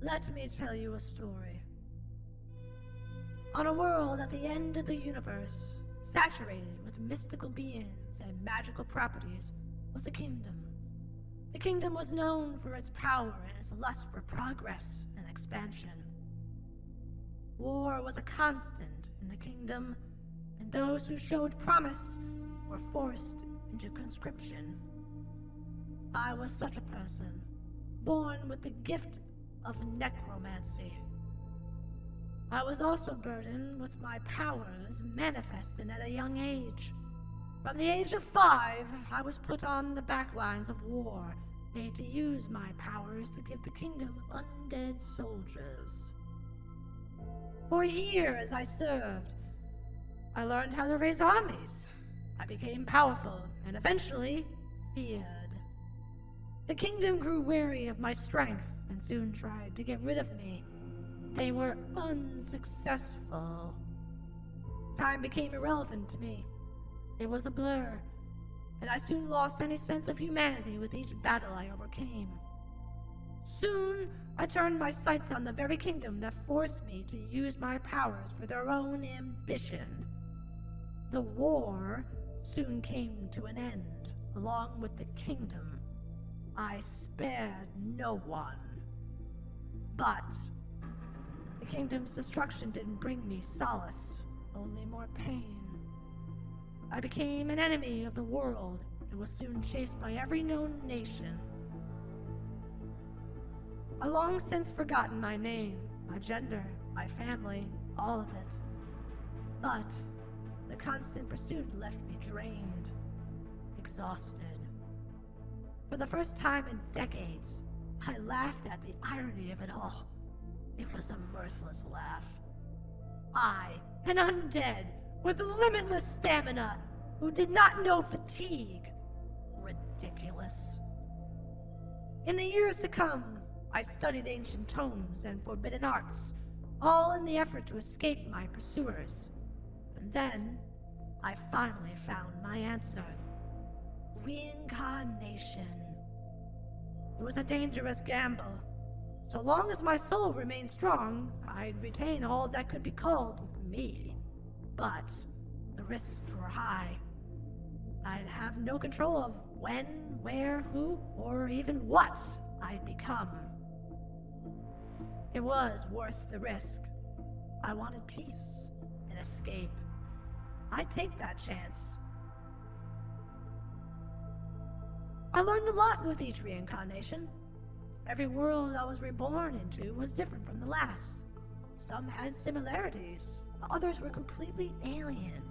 Let me tell you a story. On a world at the end of the universe, saturated with mystical beings and magical properties, was a kingdom. The kingdom was known for its power and its lust for progress and expansion. War was a constant in the kingdom, and those who showed promise were forced into conscription. I was such a person, born with the gift of necromancy. I was also burdened with my powers manifested at a young age. From the age of 5, I was put on the back lines of war, made to use my powers to give the kingdom undead soldiers. For years I served. I learned how to raise armies. I became powerful and eventually feared. The kingdom grew weary of my strength and soon tried to get rid of me. They were unsuccessful. Time became irrelevant to me. It was a blur, and I soon lost any sense of humanity with each battle I overcame. Soon, I turned my sights on the very kingdom that forced me to use my powers for their own ambition. The war soon came to an end, along with the kingdom. I spared no one. But the kingdom's destruction didn't bring me solace, only more pain. I became an enemy of the world and was soon chased by every known nation. I long since forgotten my name, my gender, my family, all of it. But the constant pursuit left me drained, exhausted. For the first time in decades, I laughed at the irony of it all. It was a mirthless laugh. I, an undead, with limitless stamina, who did not know fatigue. Ridiculous. In the years to come, I studied ancient tomes and forbidden arts, all in the effort to escape my pursuers. And then, I finally found my answer. Reincarnation. It was a dangerous gamble. So long as my soul remained strong, I'd retain all that could be called me. But the risks were high. I'd have no control of when, where, who, or even what I'd become. It was worth the risk. I wanted peace and escape. I'd take that chance. I learned a lot with each reincarnation. Every world I was reborn into was different from the last. Some had similarities, Others were completely alien.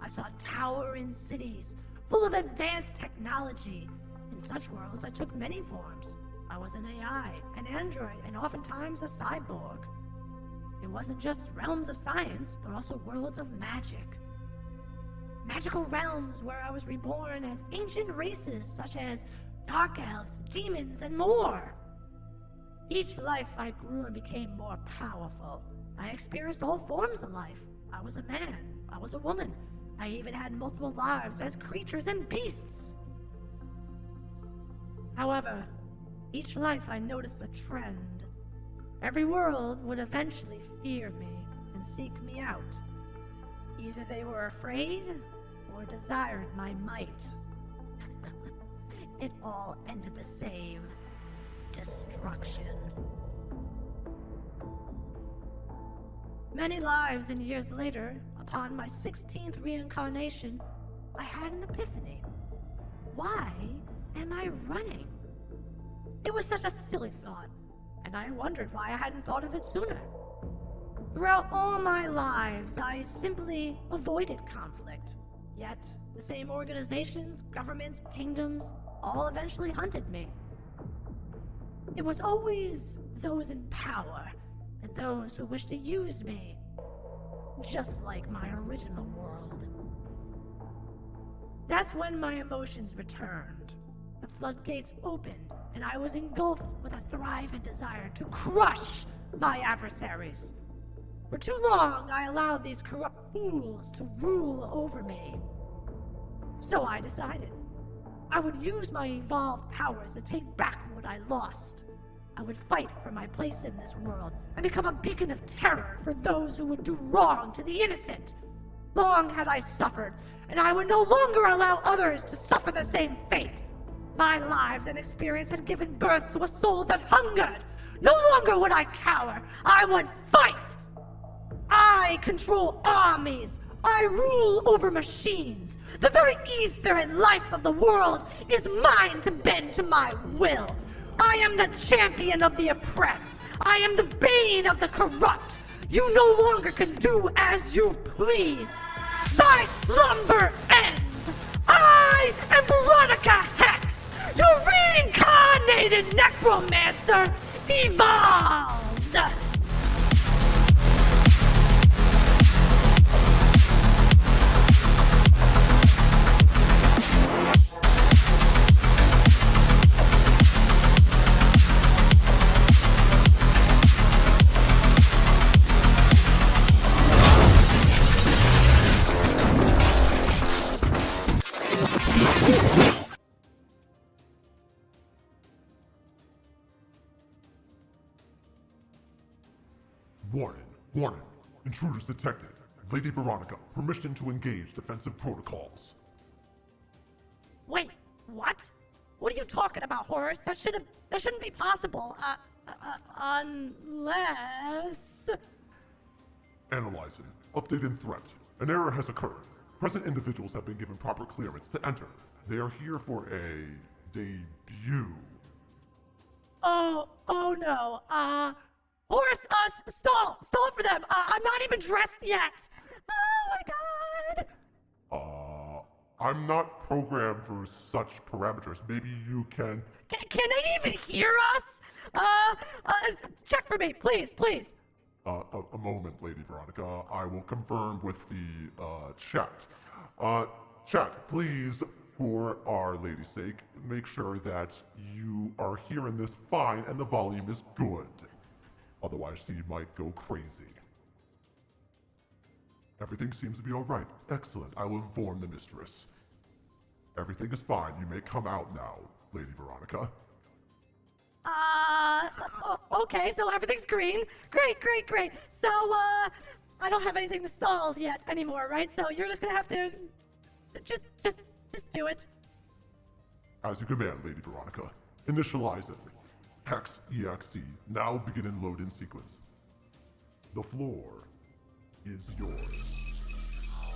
I saw towering cities full of advanced technology. In such worlds, I took many forms. I was an AI, an android, and oftentimes a cyborg. It wasn't just realms of science, but also worlds of magic. Magical realms where I was reborn as ancient races such as dark elves, demons, and more. Each life I grew and became more powerful. I experienced all forms of life. I was a man. I was a woman. I even had multiple lives as creatures and beasts. However, each life I noticed a trend. Every world would eventually fear me and seek me out. Either they were afraid or desired my might. It all ended the same. Destruction. Many lives and years later, upon my 16th reincarnation, I had an epiphany. Why am I running? It was such a silly thought, and I wondered why I hadn't thought of it sooner. Throughout all my lives, I simply avoided conflict. Yet, the same organizations, governments, kingdoms, all eventually hunted me. It was always those in power, and those who wished to use me, just like my original world. That's when my emotions returned. The floodgates opened, and I was engulfed with a thriving desire to crush my adversaries. For too long, I allowed these corrupt fools to rule over me. So I decided I would use my evolved powers to take back what I lost. I would fight for my place in this world and become a beacon of terror for those who would do wrong to the innocent. Long had I suffered, and I would no longer allow others to suffer the same fate. My lives and experience had given birth to a soul that hungered. No longer would I cower. I would fight. I control armies. I rule over machines. The very ether and life of the world is mine to bend to my will. I am the champion of the oppressed. I am the bane of the corrupt. You no longer can do as you please. Thy slumber ends. I am Veronica Hex, your reincarnated necromancer evolved. Warning. Intruders detected. Lady Veronica, permission to engage defensive protocols. Wait, what? What are you talking about, Horace? That shouldn't be possible. Unless... Analyzing. Updated threat. An error has occurred. Present individuals have been given proper clearance to enter. They are here for a debut. Oh no. Horace, stall for them. I'm not even dressed yet. Oh my god. I'm not programmed for such parameters. Maybe you can... Can they even hear us? Check for me, please. A moment, Lady Veronica. I will confirm with the, chat. Chat, please, for Our Lady's sake, make sure that you are hearing this fine and the volume is good. Otherwise, she might go crazy. Everything seems to be alright. Excellent. I will inform the mistress. Everything is fine. You may come out now, Lady Veronica. Okay, so everything's green. Great. So, I don't have anything to stall yet anymore, right? So you're just gonna have to... Just do it. As you command, Lady Veronica. Initialize it. Hex EXE, now begin in load-in sequence. The floor is yours.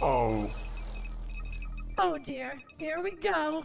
Oh dear, here we go.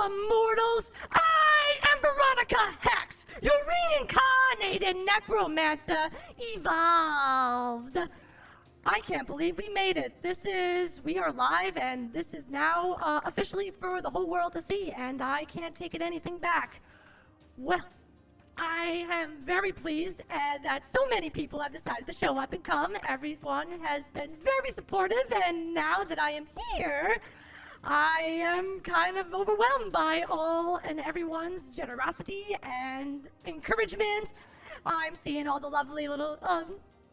mortals! I am Veronica Hex, your reincarnated Necromancer evolved! I can't believe we made it. We are live, and this is now officially for the whole world to see, and I can't take it anything back. Well, I am very pleased that so many people have decided to show up and come. Everyone has been very supportive, and now that I am here, I am kind of overwhelmed by all and everyone's generosity and encouragement. I'm seeing all the lovely little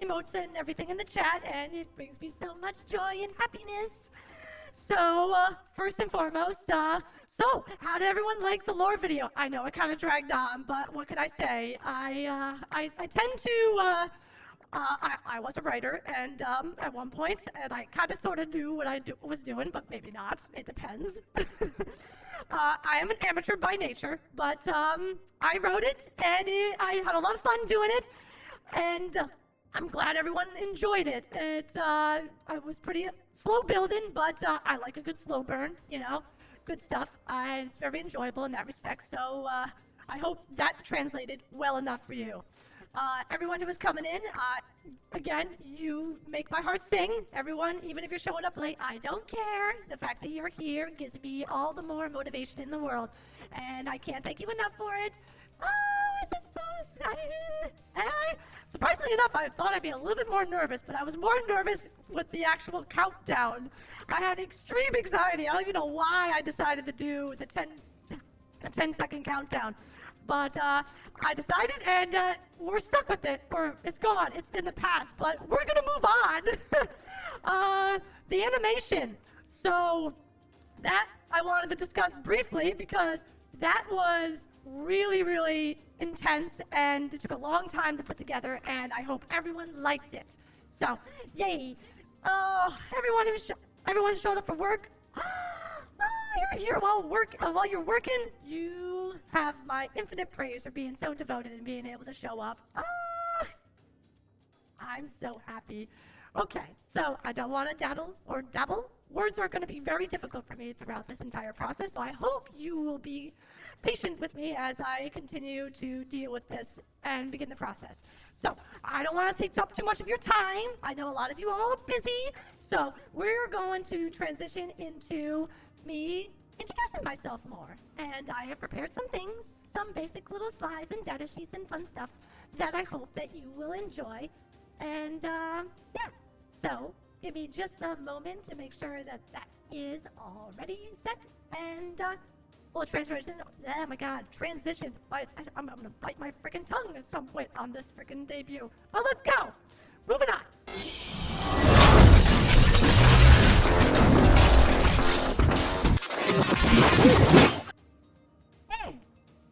emotes and everything in the chat, and it brings me so much joy and happiness. So, first and foremost, so how did everyone like the lore video? I know it kind of dragged on, but what can I say? I tend to, I was a writer, and at one point, and I kind of sort of knew what I was doing, but maybe not. It depends. I am an amateur by nature, but I wrote it, and I had a lot of fun doing it, and I'm glad everyone enjoyed it. I was pretty slow building, but I like a good slow burn, you know, good stuff. It's very enjoyable in that respect, so I hope that translated well enough for you. Everyone who is coming in, again, you make my heart sing. Everyone, even if you're showing up late, I don't care. The fact that you're here gives me all the more motivation in the world, and I can't thank you enough for it. Oh, this is so exciting! Surprisingly enough, I thought I'd be a little bit more nervous, but I was more nervous with the actual countdown. I had extreme anxiety. I don't even know why I decided to do the 10-second countdown. But I decided, and we're stuck with it, or it's gone. It's in the past, but we're going to move on. The animation. So that I wanted to discuss briefly because that was really, really intense, and it took a long time to put together, and I hope everyone liked it. So, yay! Everyone showed up for work. You're here while you're working. You have my infinite praise for being so devoted and being able to show up. I'm so happy. Okay, so I don't want to dabble. Words are going to be very difficult for me throughout this entire process, so I hope you will be patient with me as I continue to deal with this and begin the process. So, I don't want to take up too much of your time. I know a lot of you are all busy, so we're going to transition into me introducing myself more. And I have prepared some things, some basic little slides and data sheets and fun stuff that I hope that you will enjoy. And, yeah. So, give me just a moment to make sure that that is already set. And, well, transition. Oh my god, transition. I'm gonna bite my freaking tongue at some point on this freaking debut. Well, let's go. Moving on.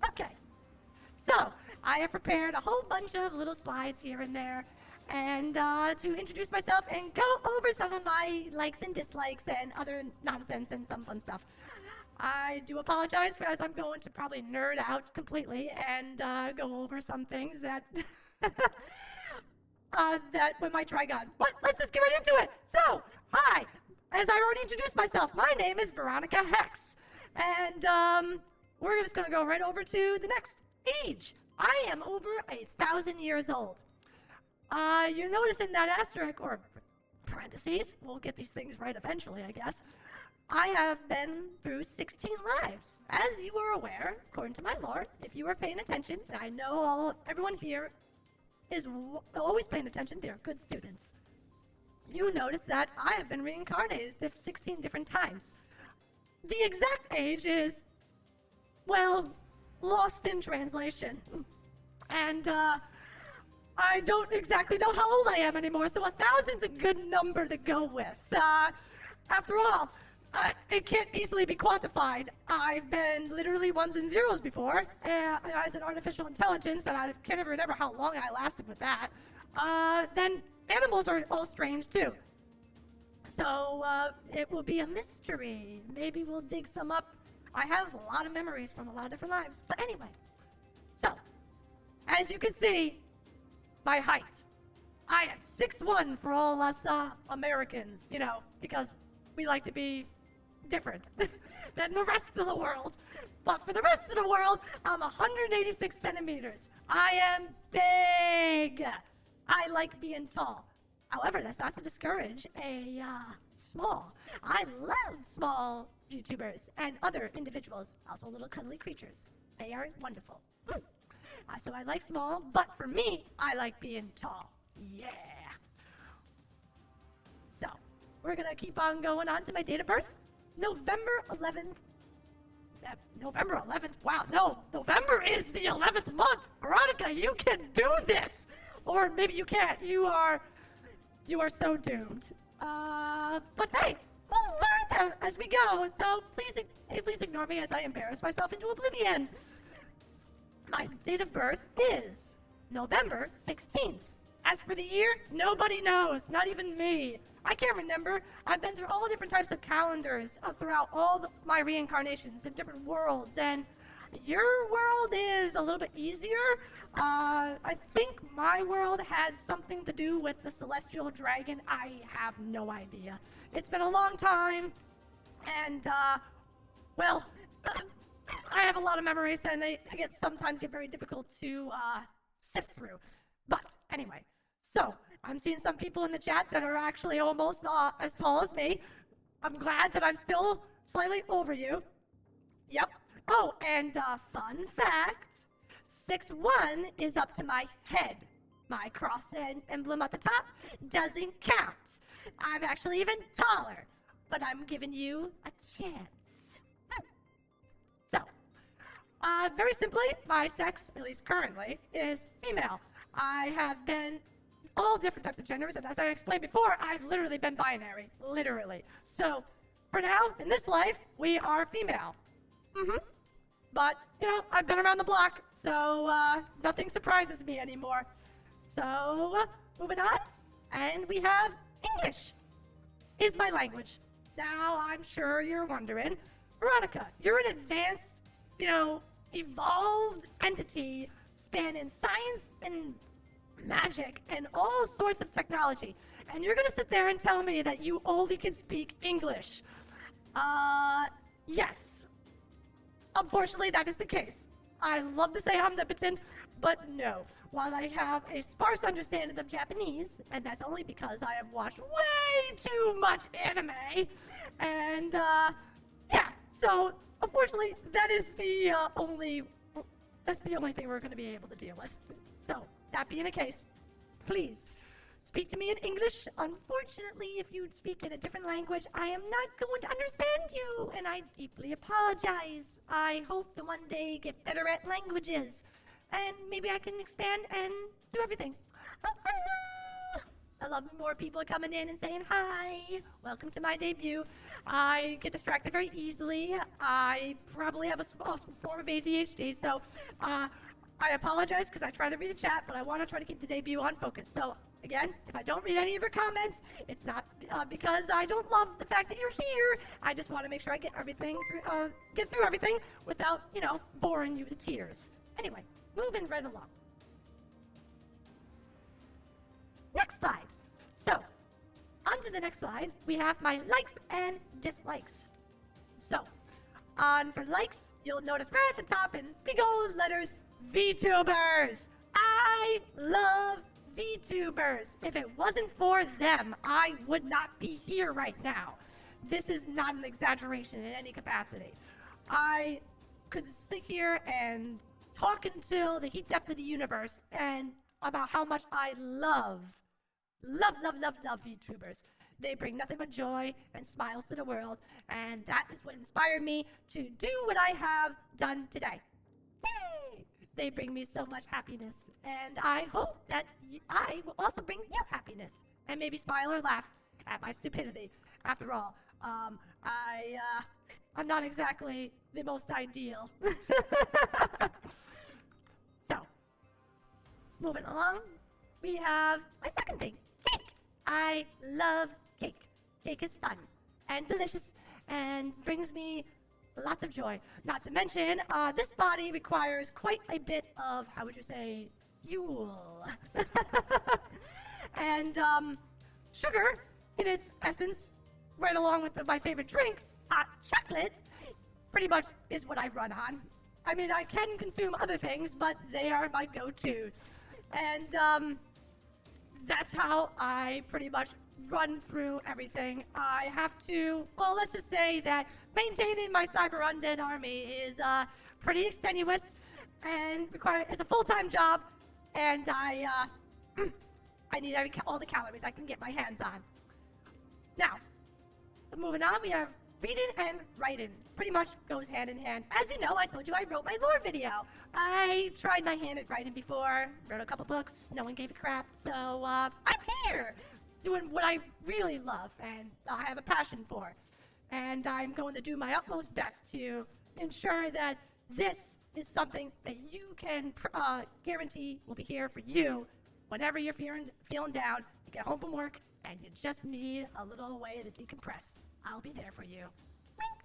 Okay. So, I have prepared a whole bunch of little slides here and there, and to introduce myself and go over some of my likes and dislikes and other nonsense and some fun stuff. I do apologize as I'm going to probably nerd out completely and go over some things that that we might drag on. But let's just get right into it. So, hi. As I already introduced myself, my name is Veronica Hex. And we're just going to go right over to the next age. I am over 1,000 years old. You notice in that asterisk, or parentheses, we'll get these things right eventually, I guess. I have been through 16 lives. As you are aware, according to my lore, if you are paying attention, and I know everyone here is always paying attention, they're good students. You notice that I have been reincarnated 16 different times. The exact age is, well, lost in translation. And I don't exactly know how old I am anymore, so 1,000's a good number to go with. After all, it can't easily be quantified. I've been literally ones and zeros before, as an artificial intelligence, and I can't even remember how long I lasted with that. Then animals are all strange too. So, it will be a mystery. Maybe we'll dig some up. I have a lot of memories from a lot of different lives. But anyway, so, as you can see, my height. I am 6'1" for all us Americans, you know, because we like to be different than the rest of the world. But for the rest of the world, I'm 186 centimeters. I am big. I like being tall. However, that's not to discourage a small. I love small YouTubers and other individuals, also little cuddly creatures. They are wonderful. So I like small, but for me, I like being tall. Yeah. So, we're gonna keep on going on to my date of birth. November 11th. November 11th? Wow, no. November is the 11th month. Veronica, you can do this. Or maybe you can't. You are so doomed. But hey, we'll learn them as we go. So please ignore me as I embarrass myself into oblivion. My date of birth is November 16th. As for the year, nobody knows, not even me. I can't remember. I've been through all different types of calendars throughout all my reincarnations in different worlds, and your world is a little bit easier. I think my world had something to do with the celestial dragon. I have no idea. It's been a long time, and, well, I have a lot of memories, and they sometimes get very difficult to sift through. But anyway, so I'm seeing some people in the chat that are actually almost as tall as me. I'm glad that I'm still slightly over you. Yep. Oh, and fun fact, 6'1" is up to my head. My cross and emblem at the top doesn't count. I'm actually even taller, but I'm giving you a chance. So, very simply, my sex, at least currently, is female. I have been all different types of genders, and as I explained before, I've literally been binary. Literally. So, for now, in this life, we are female. But, I've been around the block, so nothing surprises me anymore. So, moving on, and we have English is my language. Now, I'm sure you're wondering, Veronica, you're an advanced, evolved entity spanning science and magic and all sorts of technology, and you're gonna sit there and tell me that you only can speak English. Yes. Unfortunately, that is the case. I love to say omnipotent, but no. While I have a sparse understanding of Japanese, and that's only because I have watched way too much anime, and, yeah, so, unfortunately, that is the only thing we're going to be able to deal with. So, that being the case, please, speak to me in English. Unfortunately, if you speak in a different language, I am not going to understand you, and I deeply apologize. I hope to one day get better at languages, and maybe I can expand and do everything. Oh, hello! I love more people coming in and saying hi. Welcome to my debut. I get distracted very easily. I probably have a small form of ADHD, so I apologize because I try to read the chat, but I want to try to keep the debut on focus. So, again, if I don't read any of your comments, it's not because I don't love the fact that you're here. I just want to make sure I get through everything without, boring you to tears. Anyway, moving right along. Next slide. So, on to the next slide, we have my likes and dislikes. So, for likes, you'll notice right at the top in big old letters, VTubers. I love VTubers. If it wasn't for them, I would not be here right now. This is not an exaggeration in any capacity. I could sit here and talk until the heat depth of the universe and about how much I love VTubers. They bring nothing but joy and smiles to the world, and that is what inspired me to do what I have done today. Yay! They bring me so much happiness, and I hope that I will also bring you happiness, and maybe smile or laugh at my stupidity. After all, I'm not exactly the most ideal. So, moving along, we have my second thing, cake. I love cake. Cake is fun and delicious and brings me lots of joy. Not to mention, this body requires quite a bit of, how would you say, fuel. And sugar, in its essence, right along with my favorite drink, hot chocolate pretty much is what I run on. I mean, I can consume other things, but they are my go-to. And that's how I pretty much run through everything. I have to, well, let's just say that maintaining my cyber undead army is pretty extenuous and it's a full-time job, and I need all the calories I can get my hands on. Now, moving on, we have reading and writing. Pretty much goes hand in hand. As you know, I told you I wrote my lore video. I tried my hand at writing before, wrote a couple books, no one gave a crap, so I'm here doing what I really love and I have a passion for. And I'm going to do my utmost best to ensure that this is something that you can guarantee will be here for you whenever you're feeling down, you get home from work, and you just need a little way to decompress. I'll be there for you. Wink.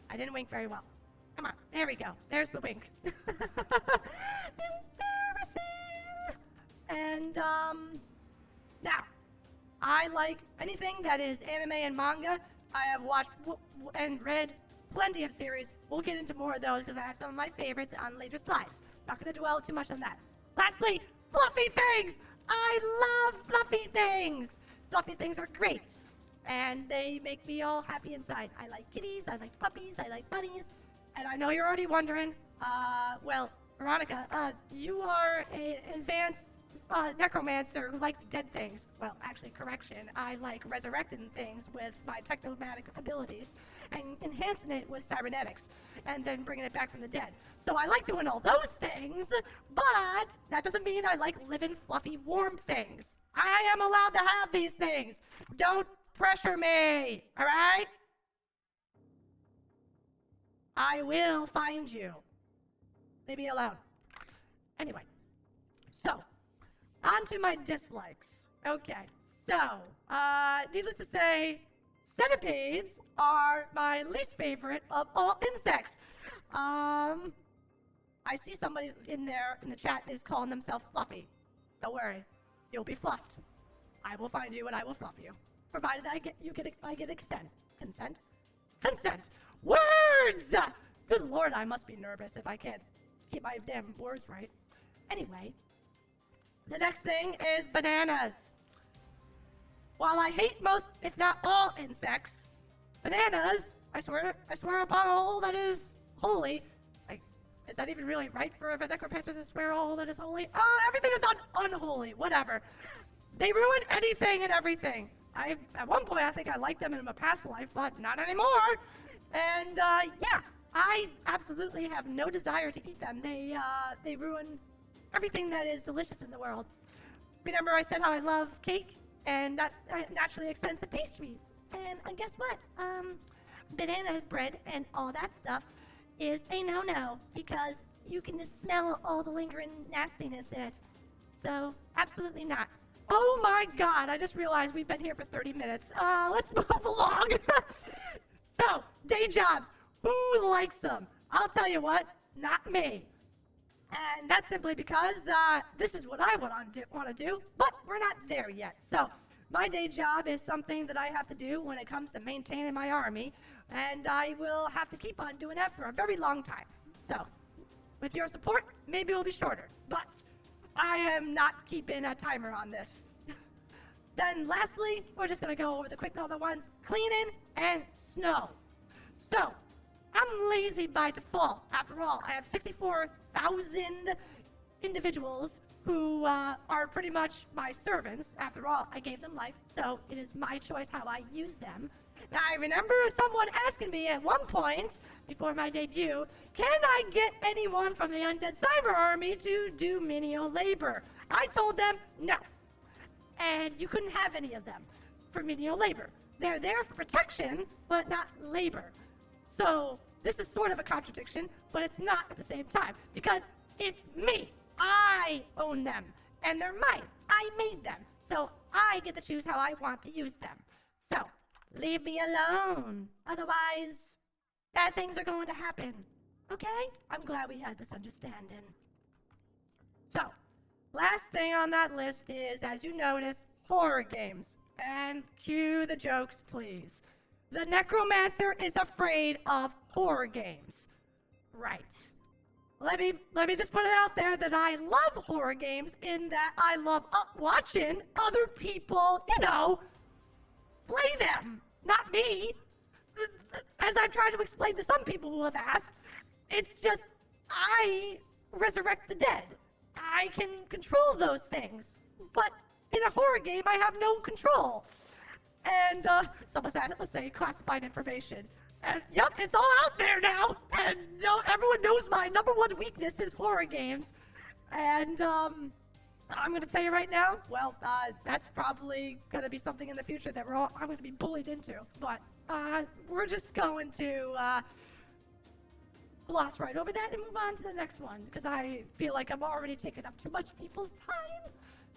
I didn't wink very well. Come on, there we go. There's the wink. Embarrassing. And now, I like anything that is anime and manga. I have watched and read plenty of series. We'll get into more of those because I have some of my favorites on later slides. Not going to dwell too much on that. Lastly, fluffy things. I love fluffy things. Fluffy things are great, and they make me all happy inside. I like kitties, I like puppies, I like bunnies, and I know you're already wondering, well, Veronica, you are an advanced necromancer who likes dead things. Well, actually, correction, I like resurrecting things with my technomatic abilities and enhancing it with cybernetics and then bringing it back from the dead. So I like doing all those things, but that doesn't mean I like living fluffy, warm things. I am allowed to have these things. Don't pressure me, all right? I will find you. Leave me alone. Anyway, so, on to my dislikes. Okay, so, needless to say, centipedes are my least favorite of all insects. I see somebody in the chat is calling themselves Fluffy. Don't worry, you'll be fluffed. I will find you and I will fluff you, provided I get a consent. Consent. Words. Good Lord, I must be nervous if I can't keep my damn words right. Anyway, the next thing is bananas. While I hate most, if not all, insects, bananas, I swear upon all that is holy. Is that even really right for a necromancer to swear all that is holy? Everything is unholy, whatever. They ruin anything and everything. At one point, I think I liked them in my past life, but not anymore. And, yeah, I absolutely have no desire to eat them. They ruin everything that is delicious in the world. Remember I said how I love cake? And that naturally extends to pastries. And guess what? Banana bread and all that stuff is a no-no because you can just smell all the lingering nastiness in it. So, absolutely not. Oh my God, I just realized we've been here for 30 minutes. Let's move along. So, day jobs. Who likes them? I'll tell you what, not me. And that's simply because this is what I want to do, but we're not there yet. So, my day job is something that I have to do when it comes to maintaining my army, and I will have to keep on doing that for a very long time. So, with your support, maybe it'll be shorter, but I am not keeping a timer on this. Then lastly, we're just going to go over the quick other ones, cleaning and snow. So, I'm lazy by default. After all, I have 64,000 individuals who are pretty much my servants. After all, I gave them life, so it is my choice how I use them. Now, I remember someone asking me at one point, before my debut, can I get anyone from the Undead Cyber Army to do menial labor? I told them no. And you couldn't have any of them for menial labor. They're there for protection, but not labor. So, this is sort of a contradiction, but it's not at the same time, because it's me. I own them, and they're mine. I made them, so I get to choose how I want to use them. So, leave me alone. Otherwise, bad things are going to happen. Okay? I'm glad we had this understanding. So, last thing on that list is, as you notice, horror games. And cue the jokes, please. The Necromancer is afraid of horror games. Right. Let me just put it out there that I love horror games in that I love watching other people, play them. Not me. As I've tried to explain to some people who have asked, it's just I resurrect the dead. I can control those things. But in a horror game, I have no control. And someone said, let's say, classified information. And yep, it's all out there now. And everyone knows my number one weakness is horror games. And I'm going to tell you right now, well, that's probably going to be something in the future that I'm going to be bullied into. But we're just going to gloss right over that and move on to the next one, because I feel like I'm already taking up too much people's time.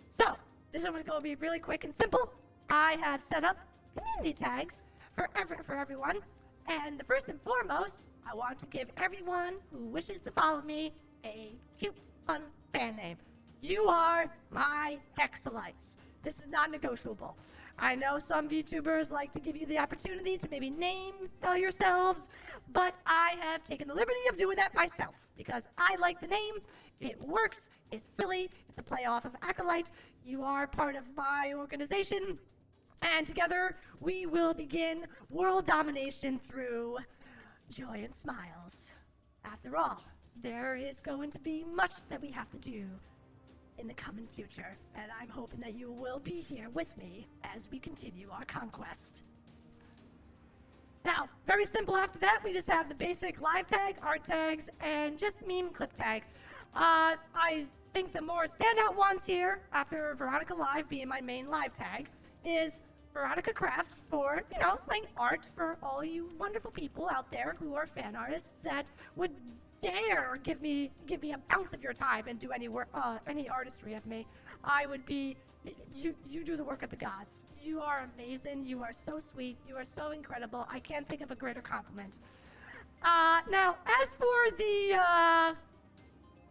So, this one is going to be really quick and simple. I have set up community tags for everyone. And the first and foremost, I want to give everyone who wishes to follow me a cute, fun fan name. You are my Hexalites. This is non-negotiable. I know some VTubers like to give you the opportunity to maybe name yourselves, but I have taken the liberty of doing that myself because I like the name. It works. It's silly. It's a play off of Acolyte. You are part of my organization, and together we will begin world domination through joy and smiles. After all, there is going to be much that we have to do in the coming future, and I'm hoping that you will be here with me as we continue our conquest. Now, very simple after that, we just have the basic live tag, art tags, and just meme clip tag. I think the more standout ones here, after Veronica Live being my main live tag, is Veronica Craft for, my art for all you wonderful people out there who are fan artists that would dare give me a ounce of your time and do any work, any artistry of me. I would be, you do the work of the gods. You are amazing. You are so sweet. You are so incredible. I can't think of a greater compliment. Now, as for the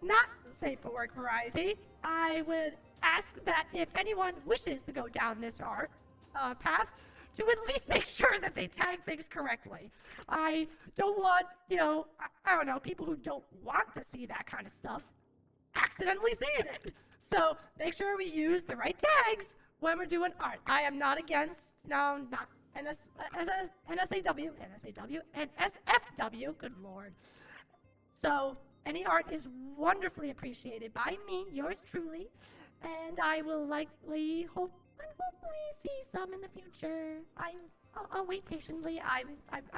not safe for work variety, I would ask that if anyone wishes to go down this art path, to at least make sure that they tag things correctly. I don't want, I don't know, people who don't want to see that kind of stuff accidentally seeing it. So make sure we use the right tags when we're doing art. I am not against, not NSAW, and NSFW, good lord. So any art is wonderfully appreciated by me, yours truly, and I will likely hopefully see some in the future. I'll wait patiently. I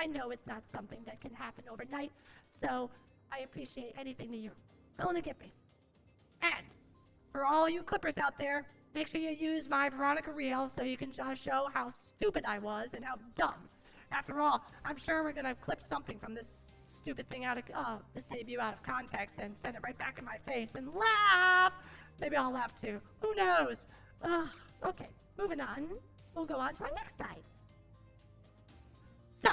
know it's not something that can happen overnight, so I appreciate anything that you're willing to give me. And for all you clippers out there, make sure you use my Veronica reel so you can show how stupid I was and how dumb. After all, I'm sure we're gonna clip something from this stupid thing out of this debut out of context and send it right back in my face and laugh. Maybe I'll laugh too. Who knows? Okay, moving on. We'll go on to our next site. So,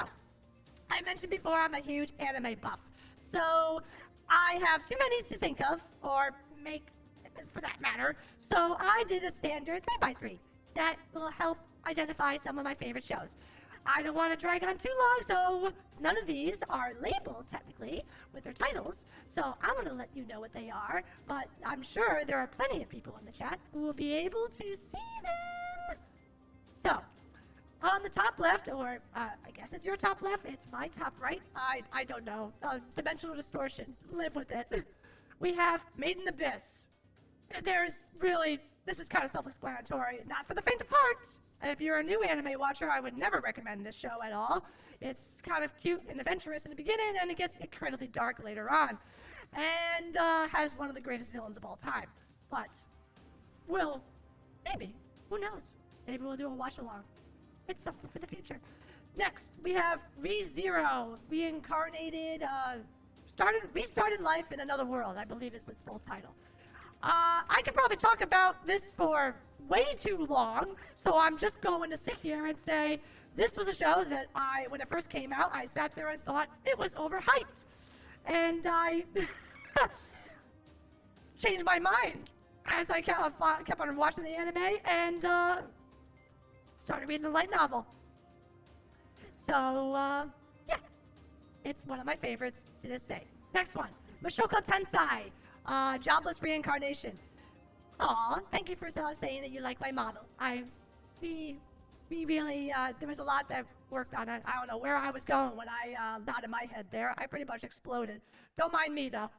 I mentioned before I'm a huge anime buff. So, I have too many to think of, or make, for that matter. So, I did a standard 3x3 that will help identify some of my favorite shows. I don't want to drag on too long, so none of these are labeled, technically, with their titles. So I'm going to let you know what they are, but I'm sure there are plenty of people in the chat who will be able to see them. So, on the top left, or I guess it's your top left, it's my top right, I don't know, dimensional distortion, live with it. We have Maiden Abyss. There's really, this is kind of self-explanatory, not for the faint of heart. If you're a new anime watcher, I would never recommend this show at all. It's kind of cute and adventurous in the beginning, and it gets incredibly dark later on. And has one of the greatest villains of all time. But, well, maybe. Who knows? Maybe we'll do a watch-along. It's something for the future. Next, we have ReZero, Reincarnated, restarted life in another world, I believe is its full title. I could probably talk about this for way too long, so I'm just going to sit here and say this was a show that when it first came out, I sat there and thought it was overhyped. And I changed my mind as I kept on watching the anime and started reading the light novel. So, yeah, it's one of my favorites to this day. Next one, Mushoku Tensei, Jobless Reincarnation. Aw, thank you for saying that you like my model. We really, there was a lot that worked on it. I don't know where I was going when I nodded my head there. I pretty much exploded. Don't mind me, though.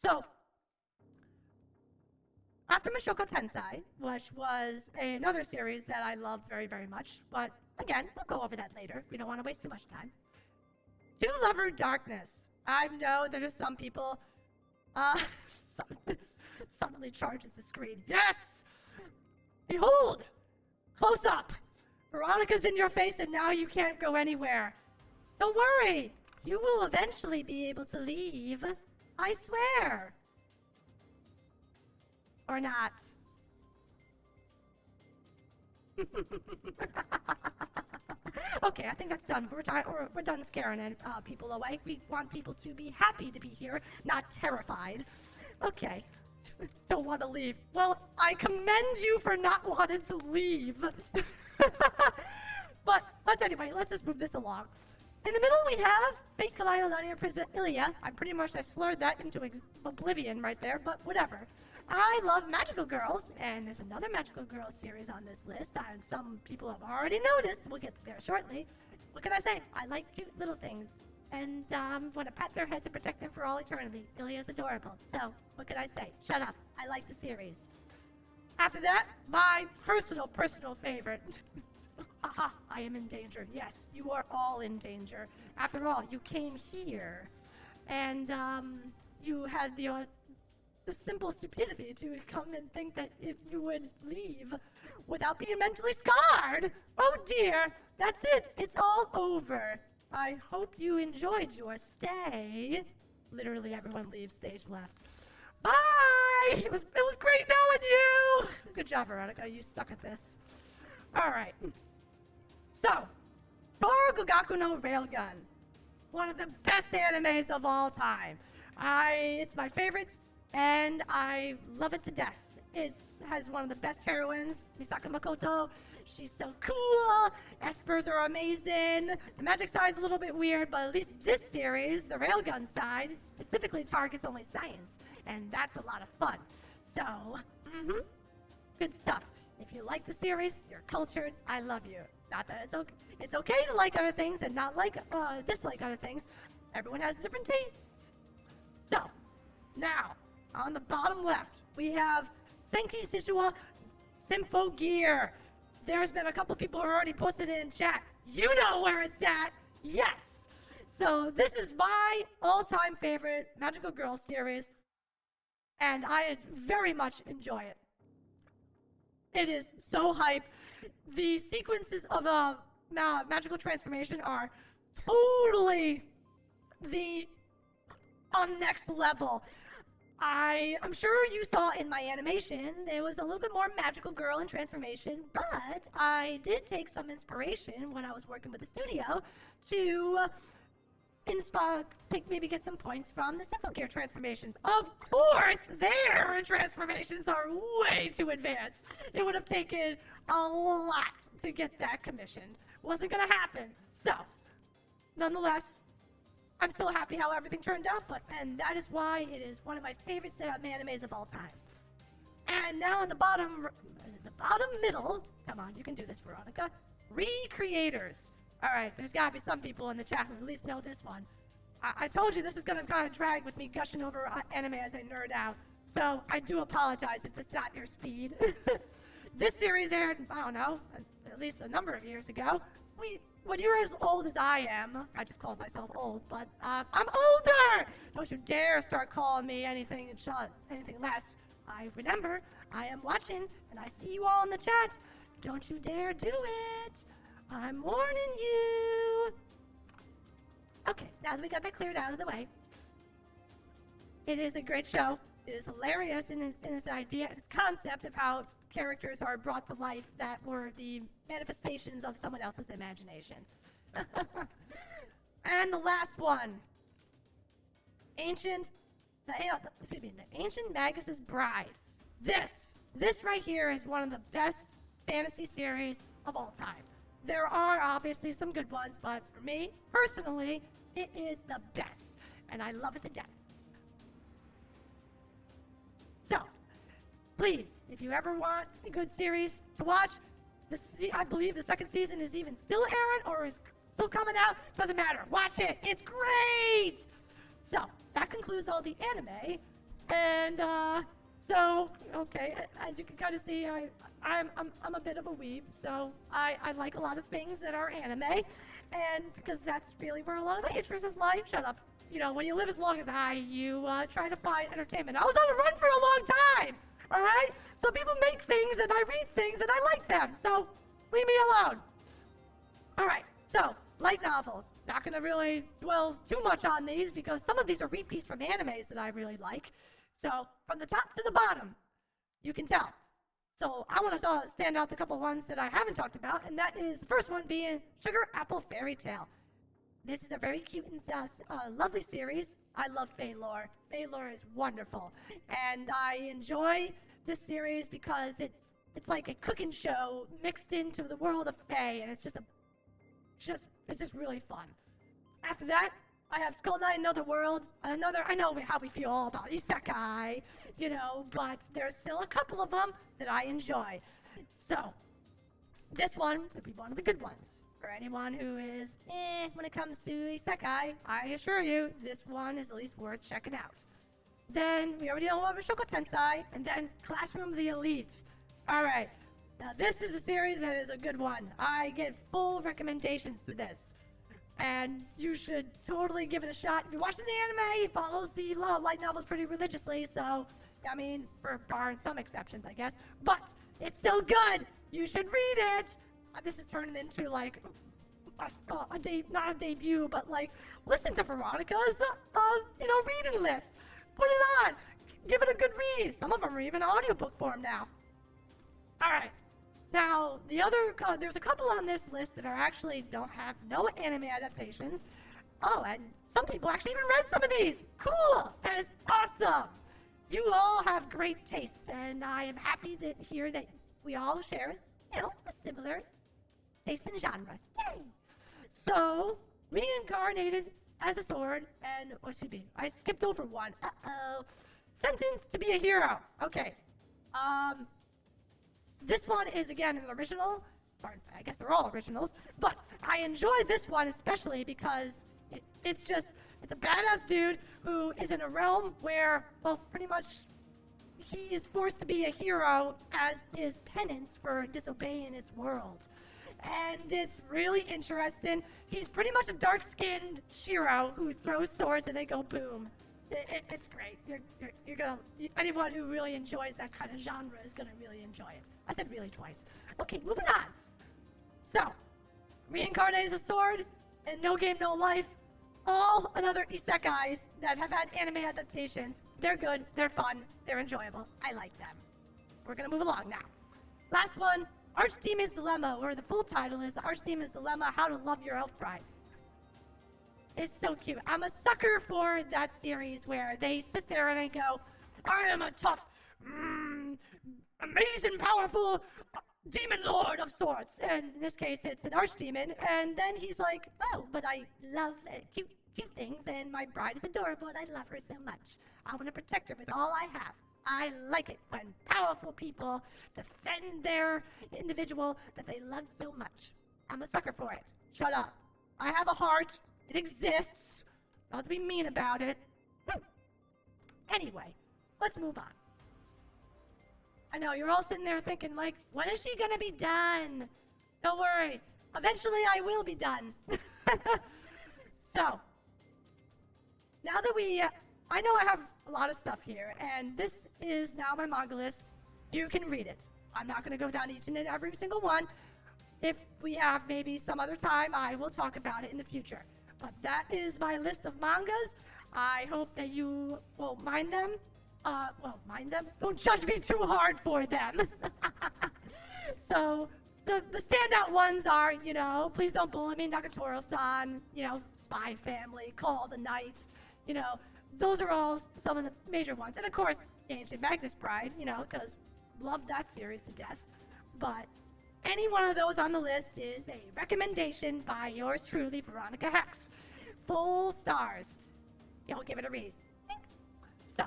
So, after Mushoku Tensei, which was another series that I love very, very much, but again, we'll go over that later. We don't want to waste too much time. Two Lover Darkness. I know there's some people, suddenly charges the screen. Yes! Behold! Close up! Veronica's in your face and now you can't go anywhere. Don't worry! You will eventually be able to leave. I swear. Or not. Okay, I think that's done. We're done scaring people away. We want people to be happy to be here, not terrified. Okay. Don't want to leave. Well, I commend you for not wanting to leave. But let's just move this along. In the middle, we have Fate Kalaiolania Presilia. I'm pretty much, I slurred that into oblivion right there, but whatever. I love magical girls, and there's another magical girls series on this list, and some people have already noticed. We'll get there shortly. What can I say? I like cute little things, and want to pat their heads and protect them for all eternity. Ilia's adorable. So, what can I say? Shut up. I like the series. After that, my personal favorite. Haha, I am in danger. Yes, you are all in danger. After all, you came here, and you had the simple stupidity to come and think that if you would leave without being mentally scarred. Oh dear, that's it. It's all over. I hope you enjoyed your stay. Literally everyone leaves stage left. Bye! It was great knowing you! Good job, Veronica. You suck at this. Alright. So, Toru no Railgun. One of the best animes of all time. It's my favorite, and I love it to death. It has one of the best heroines, Misaka Makoto. She's so cool. Espers are amazing. The magic side's a little bit weird, but at least this series, the Railgun side, specifically targets only science, and that's a lot of fun. So, good stuff. If you like the series, you're cultured. I love you. Not that it's okay. It's okay to like other things and not dislike other things. Everyone has different tastes. So, now, on the bottom left, we have Senki Shishiwa Sympho Gear. There's been a couple people who already posted it in chat. You know where it's at. Yes. So this is my all-time favorite Magical Girl series, and I very much enjoy it. It is so hype. The sequences of magical transformation are totally on next level. I'm sure you saw in my animation, there was a little bit more magical girl in transformation, but I did take some inspiration when I was working with the studio to maybe get some points from the Sympho Gear transformations. Of course, their transformations are way too advanced. It would have taken a lot to get that commissioned. Wasn't gonna happen. So, nonetheless, I'm still happy how everything turned out, and that is why it is one of my favorite animes of all time. And now in the bottom middle, come on, you can do this, Veronica. Recreators. All right, there's gotta be some people in the chat who at least know this one. I told you this is gonna kind of drag with me gushing over anime as I nerd out, so I do apologize if it's not your speed. This series aired, I don't know, at least a number of years ago. When you're as old as I am, I just called myself old, but I'm older! Don't you dare start calling me anything less. Remember, I am watching, and I see you all in the chat. Don't you dare do it! I'm warning you! Okay, now that we got that cleared out of the way, it is a great show. It is hilarious in its idea and its concept of how characters are brought to life that were the manifestations of someone else's imagination. And the last one, the Ancient Magus's Bride. This right here is one of the best fantasy series of all time. there are obviously some good ones, but for me, personally, it is the best, and I love it to death. So, please, if you ever want a good series to watch, I believe the second season is even still airing or is still coming out. Doesn't matter. Watch it. It's great. So that concludes all the anime, and okay, as you can kind of see, I'm a bit of a weeb, so I like a lot of things that are anime, and because that's really where a lot of my interest is lie. Shut up. You know, when you live as long as I, you try to find entertainment. I was on the run for a long time. All right? So people make things, and I read things, and I like them. So leave me alone. All right. So light novels. Not going to really dwell too much on these because some of these are repeats from animes that I really like. So from the top to the bottom, you can tell. So I want to stand out the couple ones that I haven't talked about, and that is the first one being Sugar Apple Fairy Tale. This is a very cute and lovely series. I love Fae lore. Fae lore is wonderful, and I enjoy this series because it's like a cooking show mixed into the world of Fae, and it's just really fun. After that, I have Skull Knight Another World. I know how we feel all about isekai, you know, but there's still a couple of them that I enjoy. So this one would be one of the good ones. For anyone who is when it comes to isekai, I assure you, this one is at least worth checking out. Then, we already know about Shoko Tensei, and then Classroom of the Elite. Alright, now this is a series that is a good one. I get full recommendations to this. And you should totally give it a shot. If you're watching the anime, it follows the light novels pretty religiously, so, I mean, barring some exceptions, I guess. But, it's still good! You should read it! This is turning into like not a debut, but like listen to Veronica's reading list. Put it on, give it a good read. Some of them are even audiobook form now. All right, now there's a couple on this list that are actually don't have no anime adaptations. Oh, and some people actually even read some of these. Cool, that is awesome. You all have great taste, and I am happy to hear that we all share, a similar taste in genre. Yay! So, Reincarnated as a Sword, and, I skipped over one. Sentenced to be a Hero. Okay. This one is, again, an original. Or, I guess they're all originals. But I enjoy this one especially because it's a badass dude who is in a realm where, well, pretty much he is forced to be a hero as his penance for disobeying its world. And it's really interesting. He's pretty much a dark-skinned Shiro who throws swords and they go boom. It's great. You're gonna anyone who really enjoys that kind of genre is gonna really enjoy it. I said really twice. Okay, moving on. So, Reincarnated as a Sword and No Game No Life, all another isekais that have had anime adaptations. They're good. They're fun. They're enjoyable. I like them. We're gonna move along now. Last one. Archdemon's Dilemma, or the full title is Archdemon's Dilemma, How to Love Your Elf Bride. It's so cute. I'm a sucker for that series where they sit there and they go, I am a tough, amazing, powerful demon lord of sorts. And in this case, it's an archdemon. And then he's like, oh, but I love cute things, and my bride is adorable, and I love her so much. I want to protect her with all I have. I like it when powerful people defend their individual that they love so much. I'm a sucker for it. Shut up. I have a heart. It exists. Not to be mean about it. Anyway, let's move on. I know, you're all sitting there thinking, like, when is she gonna be done? Don't worry. Eventually I will be done. So, now that I know I have a lot of stuff here, and this is now my manga list. You can read it. I'm not going to go down each and every single one. If we have maybe some other time, I will talk about it in the future. But that is my list of mangas. I hope that you won't mind them. Mind them? Don't judge me too hard for them. So, the standout ones are, Please Don't Bully Me, Nagatoro-san, Spy Family, Call the Night, those are all some of the major ones. And of course, Ancient Magnus Bride, because love that series to death. But any one of those on the list is a recommendation by yours truly, Veronica Hex. Full stars. You'll give it a read. So,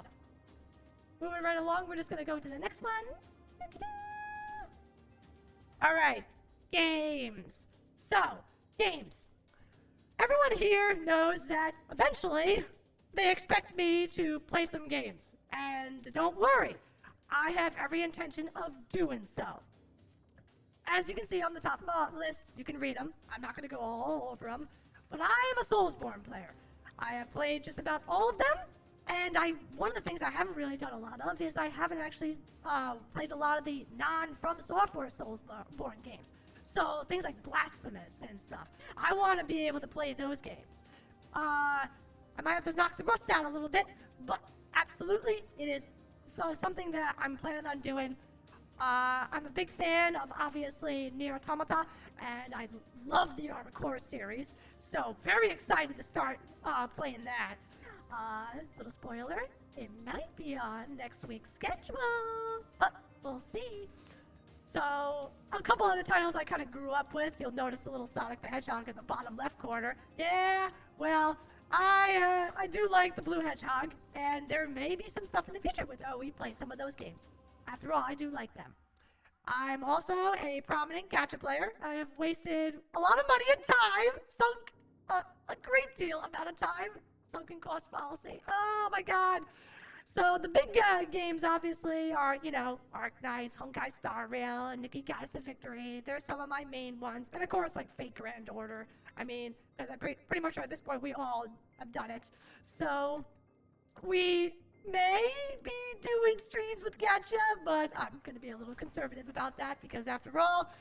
moving right along, we're just going to go to the next one. Alright, games. So, games. Everyone here knows that eventually they expect me to play some games. And don't worry, I have every intention of doing so. As you can see on the top list, you can read them. I'm not going to go all over them. But I am a Soulsborne player. I have played just about all of them. And one of the things I haven't really done a lot of is I haven't actually played a lot of the non-From Software Soulsborne games. So things like Blasphemous and stuff. I want to be able to play those games. I might have to knock the rust down a little bit, but absolutely it is something that I'm planning on doing. I'm a big fan of, obviously, Nier Automata, and I love the Armored Core series, so very excited to start playing that. Little spoiler, it might be on next week's schedule, but we'll see. So, a couple other titles I kind of grew up with. You'll notice the little Sonic the Hedgehog in the bottom left corner. Yeah, well, I do like the Blue Hedgehog, and there may be some stuff in the future with we play some of those games. After all, I do like them. I'm also a prominent gacha player. I have wasted a lot of money and time, sunk a great deal amount of time, sunken cost fallacy. Oh my god. So the big games obviously are, Arc Knights, Honkai Star Rail, and Nikki Goddess of Victory. They're some of my main ones. And of course, like Fate Grand Order. I mean, because I'm pretty much sure at this point we all have done it. So we may be doing streams with gacha, but I'm going to be a little conservative about that because after all,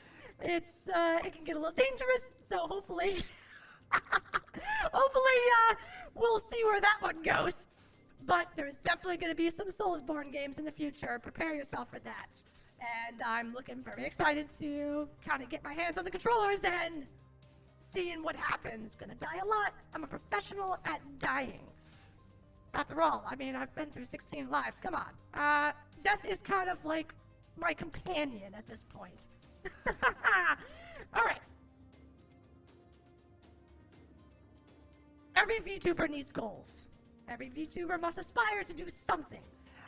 it can get a little dangerous. So hopefully, we'll see where that one goes. But there's definitely going to be some Soulsborne games in the future. Prepare yourself for that. And I'm looking very excited to kind of get my hands on the controllers and seeing what happens. Gonna die a lot. I'm a professional at dying. After all, I mean, I've been through 16 lives. Come on. Death is kind of like my companion at this point. Alright. Every VTuber needs goals. Every VTuber must aspire to do something.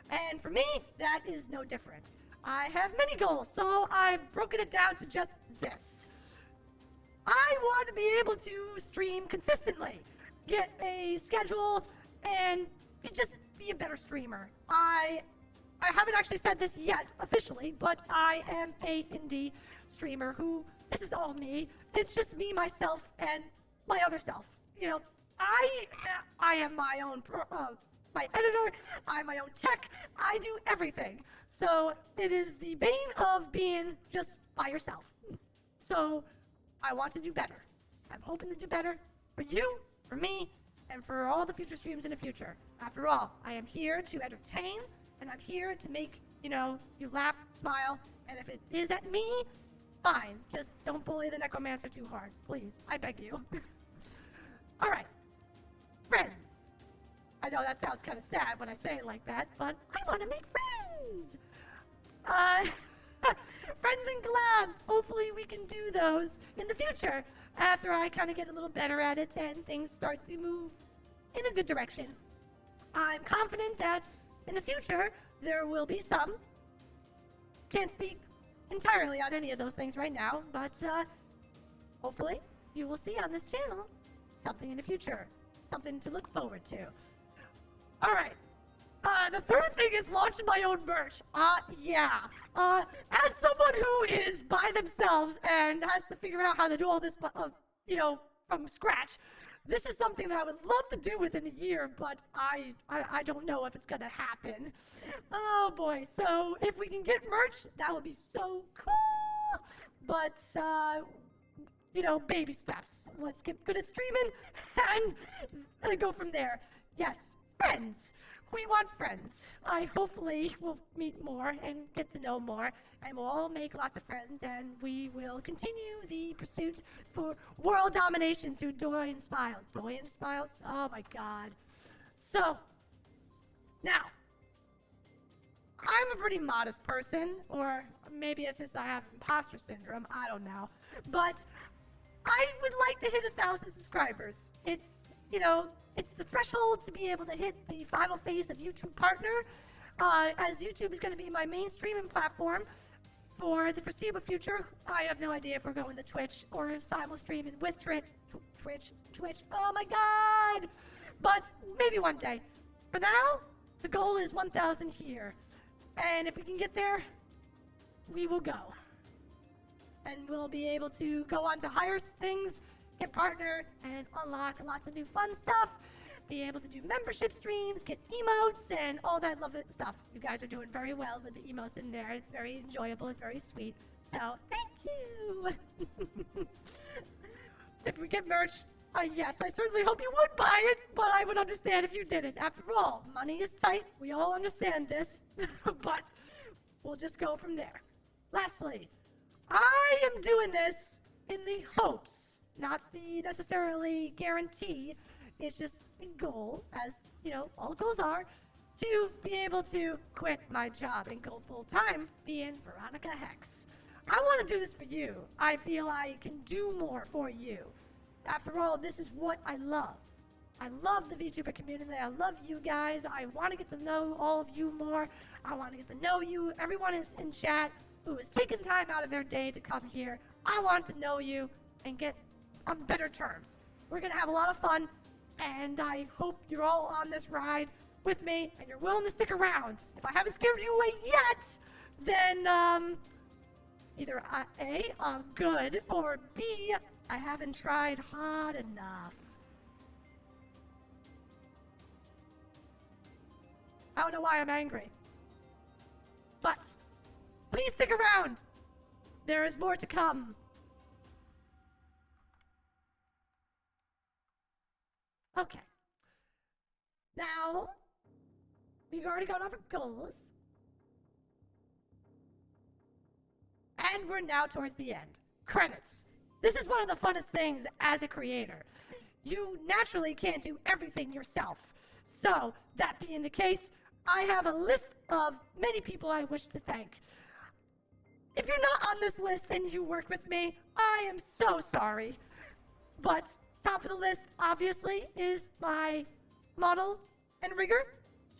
And for me, that is no different. I have many goals, so I've broken it down to just this. I want to be able to stream consistently, get a schedule, and just be a better streamer. I haven't actually said this yet officially, but I am a indie streamer who, this is all me. It's just me, myself, and my other self. I am my own my editor, I'm my own tech, I do everything. So it is the bane of being just by yourself. So I want to do better. I'm hoping to do better for you, for me, and for all the future streams in the future. After all, I am here to entertain, and I'm here to make, you laugh, smile, and if it is at me, fine. Just don't bully the Necromancer too hard, please. I beg you. Alright. Friends. I know that sounds kind of sad when I say it like that, but I want to make friends! Friends and collabs! Hopefully we can do those in the future after I kind of get a little better at it and things start to move in a good direction. I'm confident that in the future there will be some. Can't speak entirely on any of those things right now, but hopefully you will see on this channel something in the future. Something to look forward to. Alright. The third thing is launching my own merch. Yeah. As someone who is by themselves and has to figure out how to do all this, from scratch, this is something that I would love to do within a year, but I don't know if it's gonna happen. Oh boy. So if we can get merch, that would be so cool. But, baby steps. Let's get good at streaming and go from there. Yes, friends. We want friends. I hopefully will meet more and get to know more, and we'll all make lots of friends, and we will continue the pursuit for world domination through joy and smiles. Joy and smiles? Oh my god. So, now, I'm a pretty modest person, or maybe it's just I have imposter syndrome, I don't know. But I would like to hit 1,000 subscribers. It's, you know, it's the threshold to be able to hit the final phase of YouTube partner, as YouTube is going to be my main streaming platform for the foreseeable future. I have no idea if we're going to Twitch or simul streaming with Twitch. Oh my god! But maybe one day. For now, the goal is 1,000 here. And if we can get there, we will go. And we'll be able to go on to higher things, get partnered, and unlock lots of new fun stuff. Be able to do membership streams, get emotes, and all that lovely stuff. You guys are doing very well with the emotes in there. It's very enjoyable. It's very sweet. So, thank you. If we get merch, yes, I certainly hope you would buy it, but I would understand if you didn't. After all, money is tight. We all understand this. But we'll just go from there. Lastly, I am doing this in the hopes, not the necessarily guarantee, it's just a goal, as, you know, all goals are, to be able to quit my job and go full-time being Veronica Hex. I want to do this for you. I feel I can do more for you. After all, this is what I love. I love the VTuber community. I love you guys. I want to get to know all of you more. I want to get to know you. Everyone is in chat who has taken time out of their day to come here. I want to know you and get on better terms. We're going to have a lot of fun, and I hope you're all on this ride with me and you're willing to stick around. If I haven't scared you away yet, then either A, I'm good, or B, I haven't tried hard enough. I don't know why I'm angry. But please stick around. There is more to come. Okay. Now, we've already gone over goals. And we're now towards the end. Credits. This is one of the funnest things as a creator. You naturally can't do everything yourself. So, that being the case, I have a list of many people I wish to thank. If you're not on this list and you worked with me, I am so sorry. But top of the list, obviously, is my model and rigger,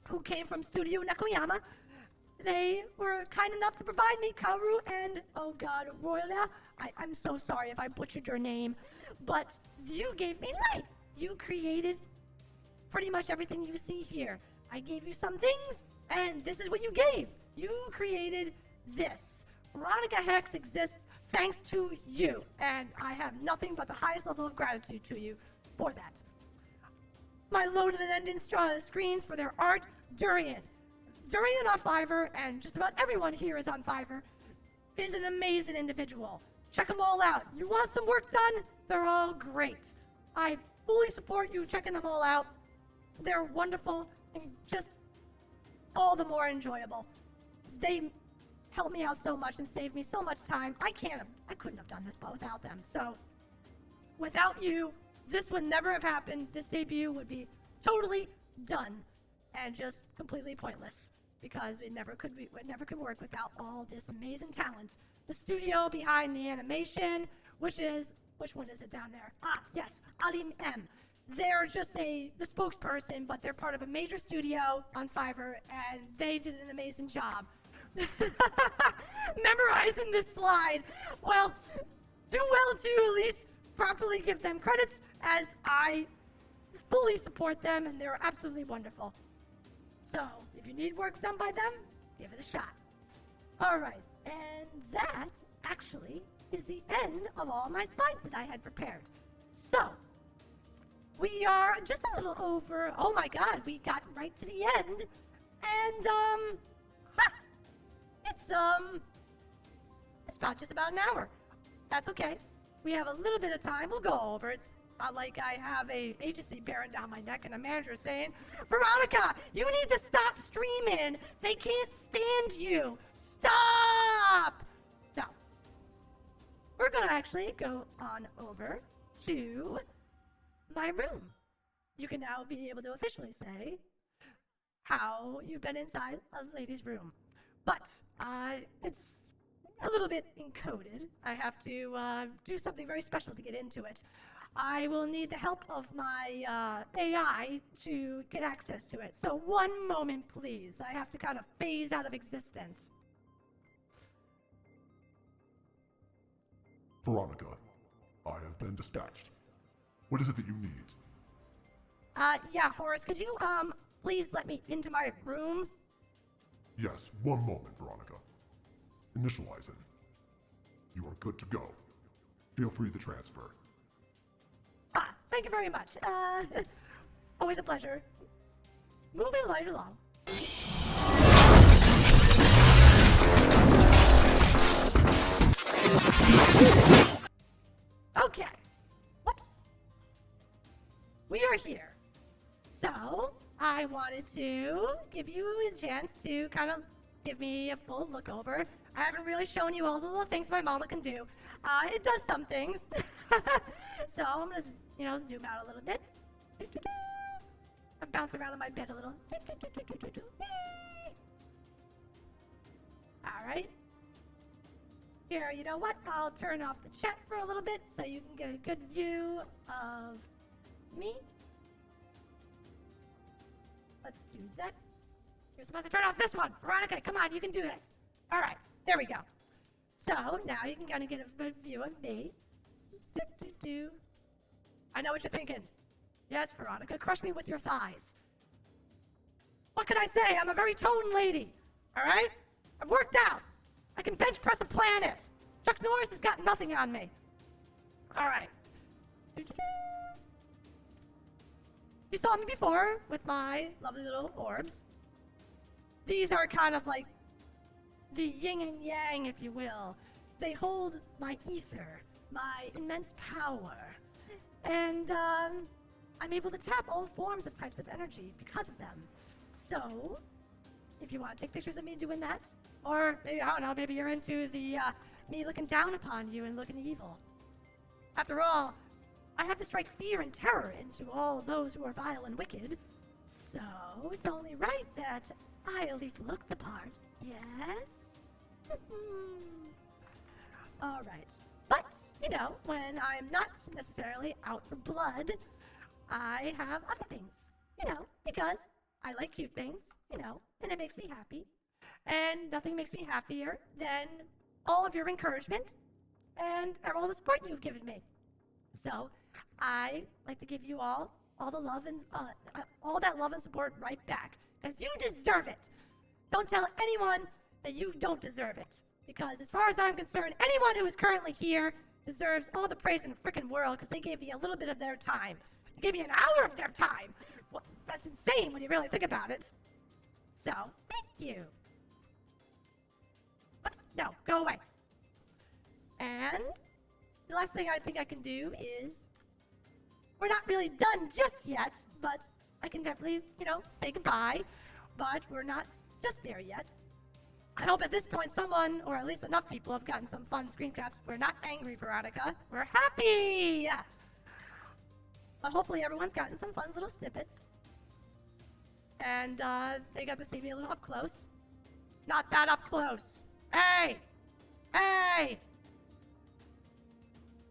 who came from Studio Nekoyama. They were kind enough to provide me Kaoru and, oh god, Royala. I'm so sorry if I butchered your name, but you gave me life. You created pretty much everything you see here. I gave you some things, and this is what you gave. You created this. Veronica Hex exists thanks to you, and I have nothing but the highest level of gratitude to you for that. My loaded and ending screens for their art, Durian. Durian on Fiverr, and just about everyone here is on Fiverr, is an amazing individual. Check them all out. You want some work done? They're all great. I fully support you checking them all out. They're wonderful and just all the more enjoyable. They helped me out so much and saved me so much time. I couldn't have done this without them. So, without you, this would never have happened. This debut would be totally done and just completely pointless, because it never could work without all this amazing talent. The studio behind the animation, which one is it down there? Ah, yes, Alim M. They're just the spokesperson, but they're part of a major studio on Fiverr, and they did an amazing job. Memorizing this slide. Well, do well to at least properly give them credits, as I fully support them, and they're absolutely wonderful. So, if you need work done by them, give it a shot. Alright, and that actually is the end of all my slides that I had prepared. So, we are just a little over, oh my god, we got right to the end, and, it's just about an hour. That's okay. We have a little bit of time, we'll go over. It's not like I have a agency bearing down my neck and a manager saying, Veronica, you need to stop streaming. They can't stand you. Stop! No. We're gonna actually go on over to my room. You can now be able to officially say how you've been inside a lady's room. but it's a little bit encoded. I have to do something very special to get into it. I will need the help of my AI to get access to it. So one moment, please. I have to kind of phase out of existence. Veronica, I have been dispatched. What is it that you need? Yeah, Horace, could you, please let me into my room? Yes, one moment, Veronica. Initializing. You are good to go. Feel free to transfer. Thank you very much. Always a pleasure. Moving right along. Okay. Whoops. We are here. So, I wanted to give you a chance to kind of give me a full look over. I haven't really shown you all the little things my model can do. It does some things. So I'm gonna, zoom out a little bit. I bounce around on my bed a little. All right. Here, you know what? I'll turn off the chat for a little bit so you can get a good view of me. Let's do that. You're supposed to turn off this one. Veronica, come on, you can do this. All right, there we go. So now you can kind of get a good view of me. I know what you're thinking. Yes, Veronica, crush me with your thighs. What can I say? I'm a very toned lady. All right? I've worked out. I can bench press a planet. Chuck Norris has got nothing on me. All right. You saw me before with my lovely little orbs. These are kind of like the yin and yang, if you will. They hold my ether, my immense power. And I'm able to tap all forms of types of energy because of them. So, if you want to take pictures of me doing that, or maybe, I don't know, maybe you're into the me looking down upon you and looking evil. After all, I have to strike fear and terror into all those who are vile and wicked. So, it's only right that I at least look the part. Yes? All right. But, when I'm not necessarily out for blood, I have other things, because I like cute things, and it makes me happy. And nothing makes me happier than all of your encouragement and all the support you've given me. So, I like to give you all the love and all that love and support right back, because you deserve it. Don't tell anyone that you don't deserve it, because as far as I'm concerned, anyone who is currently here deserves all the praise in the frickin' world, because they gave me a little bit of their time. They gave me an hour of their time. Well, that's insane when you really think about it. So, thank you. Oops, no, go away. And the last thing I think I can do is, we're not really done just yet, but I can definitely, say goodbye, but we're not just there yet. I hope at this point someone, or at least enough people, have gotten some fun screen caps. We're not angry, Veronica. We're happy! But hopefully everyone's gotten some fun little snippets. And they got to see me a little up close. Not that up close. Hey! Hey!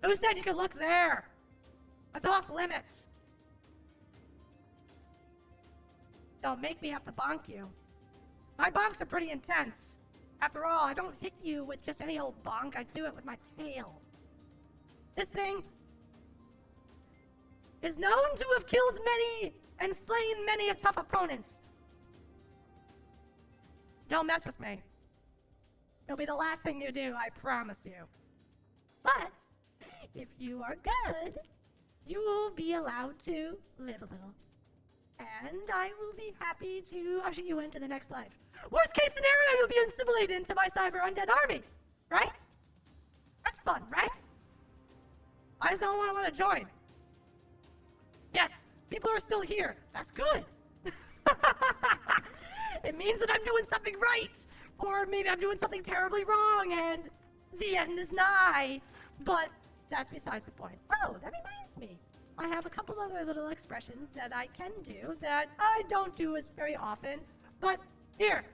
Who said you could look there? That's off limits. Don't make me have to bonk you. My bonks are pretty intense. After all, I don't hit you with just any old bonk. I do it with my tail. This thing is known to have killed many and slain many of tough opponents. Don't mess with me. It'll be the last thing you do, I promise you. But if you are good, you will be allowed to live a little. And I will be happy to usher you into the next life. Worst case scenario, you'll be assimilated into my cyber undead army. Right? That's fun, right? Why does no one want to join? Yes, people are still here. That's good. It means that I'm doing something right. Or maybe I'm doing something terribly wrong and the end is nigh. But that's besides the point. Oh, that reminds me. I have a couple other little expressions that I can do that I don't do as very often, but here.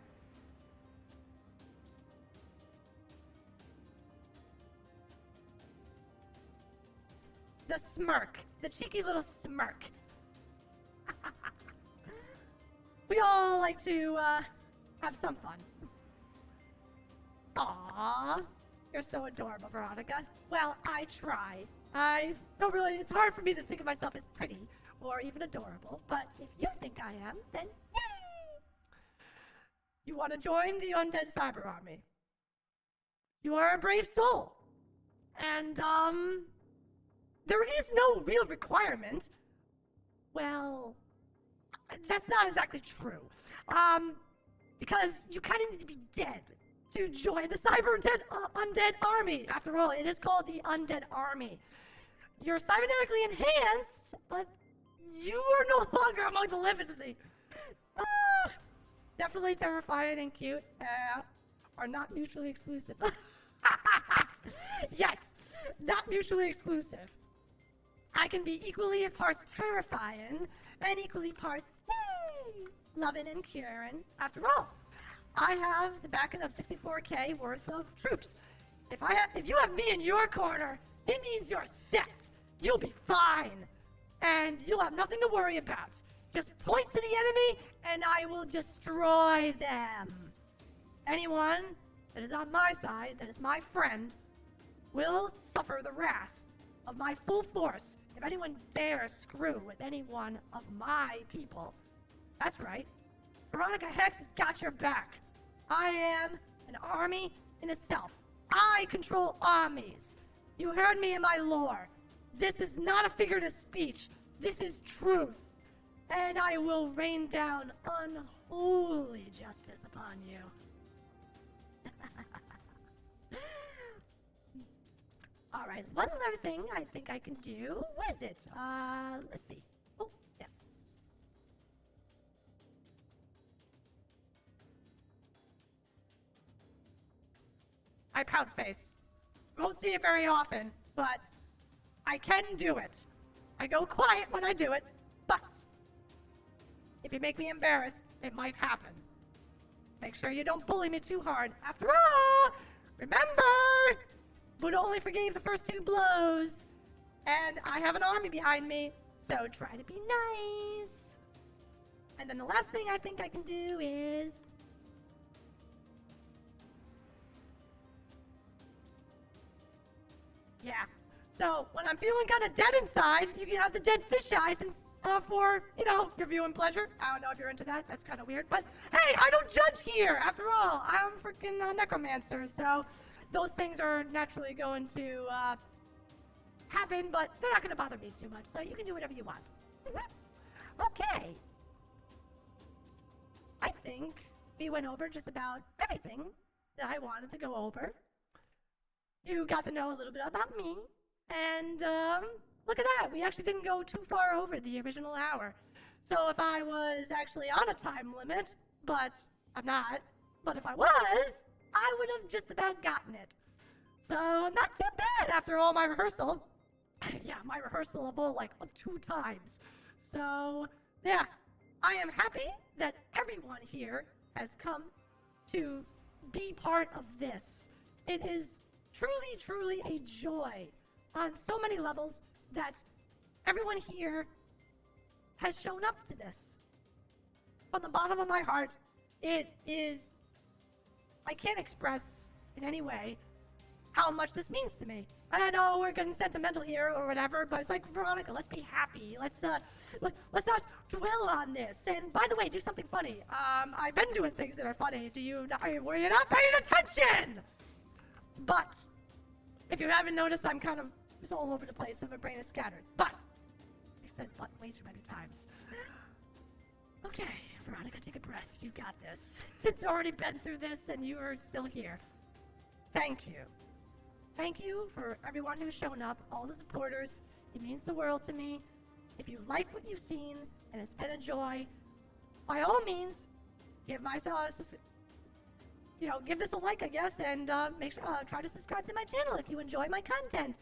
the smirk, the cheeky little smirk. We all like to have some fun. Aww, you're so adorable, Veronica. Well, I try. I don't really, it's hard for me to think of myself as pretty or even adorable, but if you think I am, then yay! You want to join the Undead Cyber Army. You are a brave soul. And, there is no real requirement. Well, that's not exactly true. Because you kind of need to be dead to join the Undead Army. After all, it is called the Undead Army. You're cybernetically enhanced, but you are no longer among the living. Definitely terrifying and cute. Are not mutually exclusive. Yes, not mutually exclusive. I can be equally parts terrifying and equally parts loving and caring. After all, I have the backing of 64K worth of troops. If you have me in your corner, it means you're set. You'll be fine, and you'll have nothing to worry about. Just point to the enemy, and I will destroy them. Anyone that is on my side, that is my friend, will suffer the wrath of my full force if anyone dares screw with any one of my people. That's right. Veronica Hex has got your back. I am an army in itself. I control armies. You heard me in my lore. This is not a figurative speech. This is truth. And I will rain down unholy justice upon you. All right, one other thing I think I can do. What is it? Let's see. Oh, yes. I pout face. Won't see it very often, but I can do it. I go quiet when I do it, but if you make me embarrassed, it might happen. Make sure you don't bully me too hard. After all, remember, Buddha only forgave the first 2 blows, and I have an army behind me, so try to be nice. And then the last thing I think I can do is... yeah. So, when I'm feeling kind of dead inside, you can have the dead fish eyes and, for, you know, your viewing pleasure. I don't know if you're into that. That's kind of weird. But, hey, I don't judge here. After all, I'm a freaking Necromancer. So, those things are naturally going to happen, but they're not going to bother me too much. So, you can do whatever you want. Okay. I think we went over just about everything that I wanted to go over. You got to know a little bit about me. And look at that, we actually didn't go too far over the original hour. So if I was actually on a time limit, but I'm not, but if I was, I would have just about gotten it. So not too bad after all my rehearsal. Yeah, my rehearsal of all like 2 times. So yeah, I am happy that everyone here has come to be part of this. It is truly, truly a joy on so many levels that everyone here has shown up to this. From the bottom of my heart, it is, I can't express in any way how much this means to me. And I know we're getting sentimental here or whatever, but it's like, Veronica, let's be happy. Let's not dwell on this. And by the way, do something funny. I've been doing things that are funny. Were you not paying attention? But if you haven't noticed, I'm kind of all over the place and my brain is scattered. But I said but way too many times. Okay, Veronica, take a breath. You got this. It's already been through this and you are still here. Thank you. Thank you for everyone who's shown up, all the supporters. It means the world to me. If you like what you've seen and it's been a joy, by all means, give this a like, I guess, and make sure try to subscribe to my channel if you enjoy my content.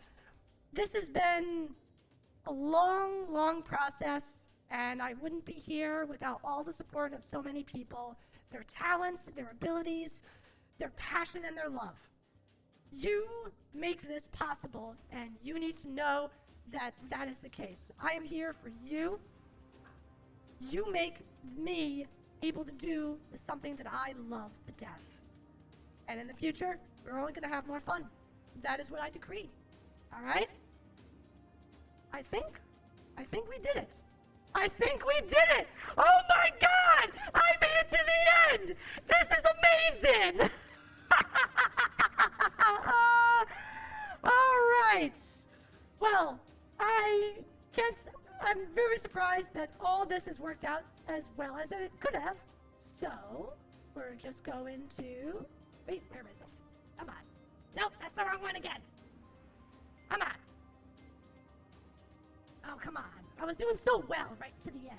This has been a long, long process, and I wouldn't be here without all the support of so many people, their talents, their abilities, their passion, and their love. You make this possible, and you need to know that is the case. I am here for you. You make me able to do something that I love to death. And in the future, we're only going to have more fun. That is what I decree. All right? I think we did it. I think we did it! Oh my god! I made it to the end! This is amazing! Alright. Well, I'm very surprised that all this has worked out as well as it could have. So, we're just going to... Wait, where is it? Come on. Nope, that's the wrong one again. Come on. Oh, come on. I was doing so well right to the end.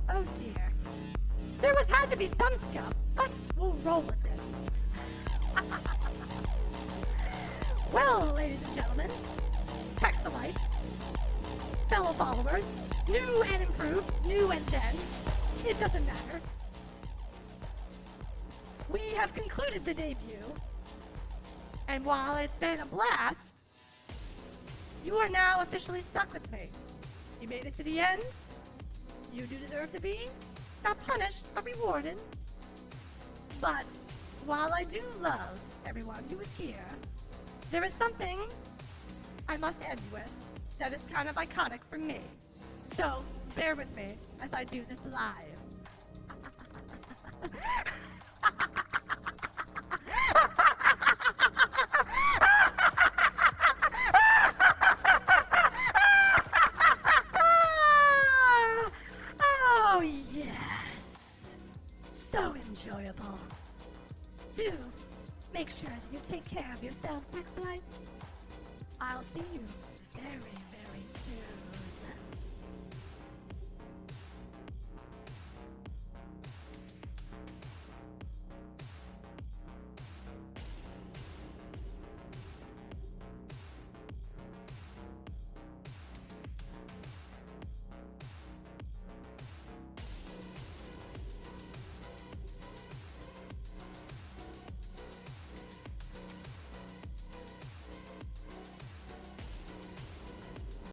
Oh dear. There had to be some scuff, but we'll roll with it. Well, ladies and gentlemen, Hexalites, fellow followers, new and improved, new and then, it doesn't matter. We have concluded the debut, and while it's been a blast, you are now officially stuck with me. You made it to the end. You do deserve to be, not punished, but rewarded. But while I do love everyone who is here, there is something I must end you with that is kind of iconic for me. So, bear with me as I do this live. Oh, yes. So enjoyable. Do make sure that you take care of yourselves, Hexalites. I'll see you very